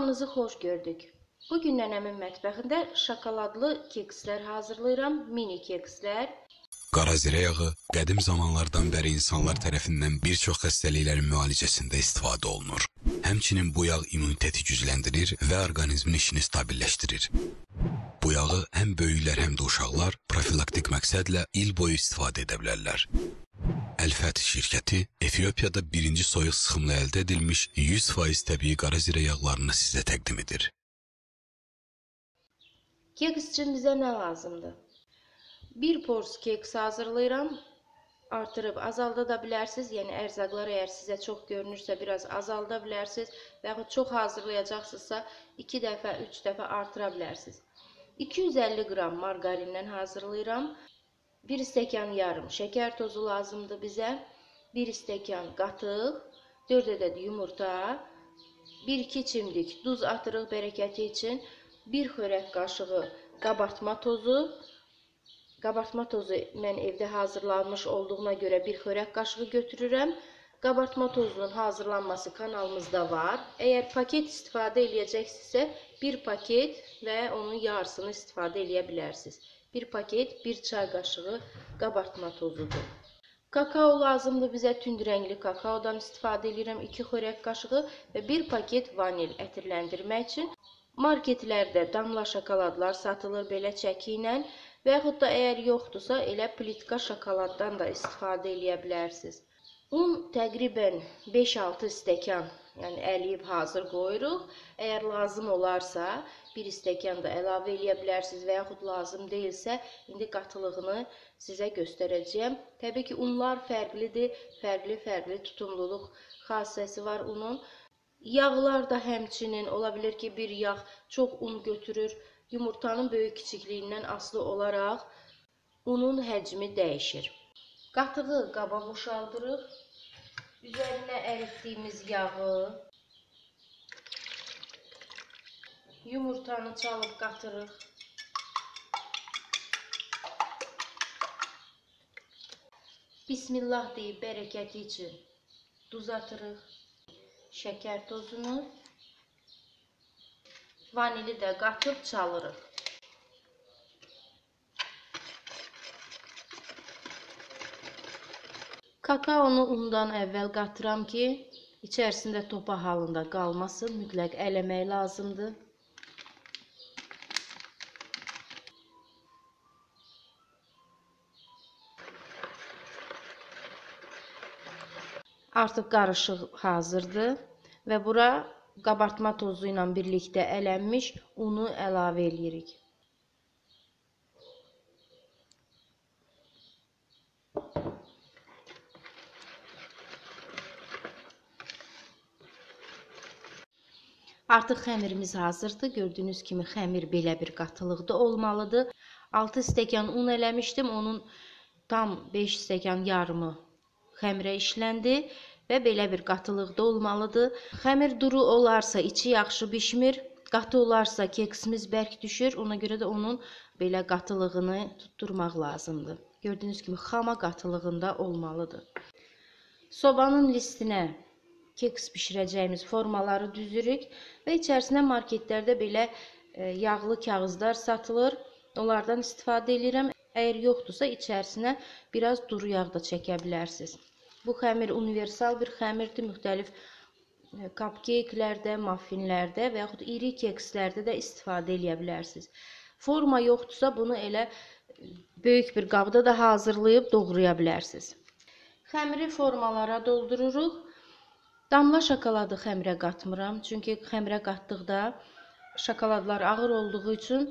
Hamınızı xoş gördük. Bugün nənəmin mətbəxində şokoladlı kekslər hazırlayıram, mini kekslər. Qara zirə yağı qədim zamanlardan bəri insanlar tərəfindən bir çox xəstəliklərin müalicəsində istifadə olunur. Həmçinin bu yağ immuniteti gücləndirir və orqanizmin işini stabilləşdirir. Bu yağı həm böyüklər, həm də uşaqlar profilaktik məqsədlə il boyu istifadə edə bilərlər. Əl-Fəth şirkəti Efiopiyada birinci soyuq sıxımla əldə edilmiş 100% təbii qara zirə yağlarını sizə təqdim edir. Keks üçün bizə nə lazımdır? Bir pors keks hazırlayıram. Artırıb azalda da bilərsiniz. Yəni ərzaqlar əgər sizə çox görünürsə biraz azalda bilərsiniz və yaxud çox hazırlayacaqsınızsa 2 dəfə, 3 dəfə artıra bilərsiniz. 250 qram marqarindən hazırlayıram. 1 stəkan yarım şəkər tozu lazımdır bizə. 1 stəkan qatıq, 4 ədəd yumurta, 1-2 çimdik duz atırıq bərəkəti üçün. 1 xörək qaşığı qabartma tozu. Qabartma tozu mən evdə hazırlanmış olduğuna görə 1 xörək qaşığı götürürəm. Qabartma tozunun hazırlanması kanalımızda var. Əgər paket istifadə edəcəksinizsə 1 paket və onun yarısını istifadə edə bilərsiniz. 1 paket, 1 çay qaşığı qabartma tozudur. Kakao lazımdır bizə, tünd rəngli kakaodan istifadə edirəm 2 xörək qaşığı və 1 paket vanil ətirləndirmək üçün. Marketlərdə damla şokoladlar satılır belə çəki ilə və yaxud da əgər yoxdursa elə plitka şokoladdan da istifadə edə bilərsiniz. Un təqribən 5-6 stəkan, yəni əliyib hazır qoyuruq. Əgər lazım olarsa 1 stəkan da əlavə edə bilərsiniz və yaxud lazım deyilsə indi qatılığını sizə göstərəcəyəm. Təbii ki, unlar fərqlidir, fərqli tutumluluq xassəsi var unun. Yağlar da həmçinin ola bilər ki, bir yağ çox un götürür. Yumurtanın böyük-kiçikliyindən asılı olaraq unun həcmi dəyişir. Qatığı qaba boşaldırıq. Üzərinə əritdiyimiz yağı, yumurtanı çalıb qatırıq. Bismillah deyib bərəkəti üçün duz atırıq. Şəkər tozunu, vanili də qatıb çalırıq. Kakaonu undan əvvəl qatıram ki, içərisində topa halında qalmasın, mütləq eləmək lazımdır. Artıq qarışıq hazırdır və bura qabartma tozu ilə birlikdə ələnmiş unu əlavə edirik. Artıq xəmirimiz hazırdır. Gördüyünüz kimi xəmir belə bir qatılıqda olmalıdır. 6 stəkan un eləmişdim. Onun tam 5 stəkan yarımı xəmirə işləndi və belə bir qatılıqda olmalıdır. Xəmir duru olarsa içi yaxşı bişmir. Qatı olarsa keksimiz bərk düşür. Ona görə də onun belə qatılığını tutturmaq lazımdır. Gördüyünüz kimi xama qatılığında olmalıdır. Sobanın listinə keks bişirəcəyimiz formaları düzürük və içərisinə marketlərdə belə yağlı kağızlar satılır. Onlardan istifadə edirəm. Əgər yoxdursa içərisinə biraz duru yağ da çəkə bilərsiniz. Bu xəmir universal bir xəmirdir. Müxtəlif cupcake'lərdə, muffinlərdə və yaxud iri kekslərdə də istifadə edə bilərsiniz. Forma yoxdursa bunu elə böyük bir qabda da hazırlayıb doğraya bilərsiniz. Xəmiri formalara doldururuq. Damla şokoladı xəmirə qatmıram. Çünki xəmirə qatdıqda şokoladlar ağır olduğu üçün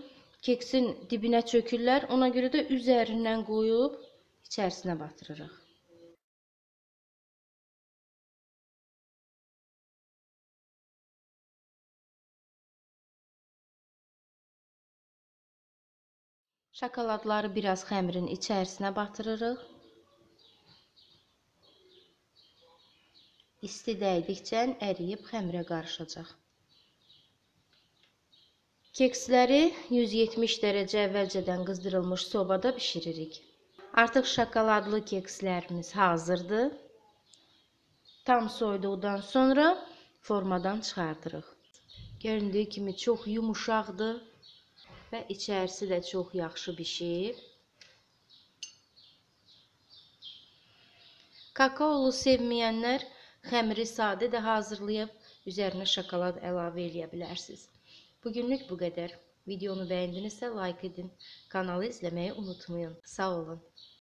keksin dibinə çökürlər. Ona görə də üzərindən qoyub içərisinə batırırıq. Şokoladları biraz xəmirin içərisinə batırırıq. İsti dəydikcə əriyib xəmirə qarışacaq. Keksləri 170 dərəcə əvvəlcədən qızdırılmış sobada bişiririk. Artıq şokoladlı kekslərimiz hazırdır. Tam soyuduqdan sonra formadan çıxardırıq. Göründüyü kimi çox yumuşaqdır və içərisi də çox yaxşı bişib. Kakaolu sevməyənlər xəmiri sadə də hazırlayıb üzərinə şokolad əlavə edə bilərsiniz. Bugünlük bu qədər. Videonu bəyəndinizsə like edin. Kanalı izləməyi unutmayın. Sağ olun.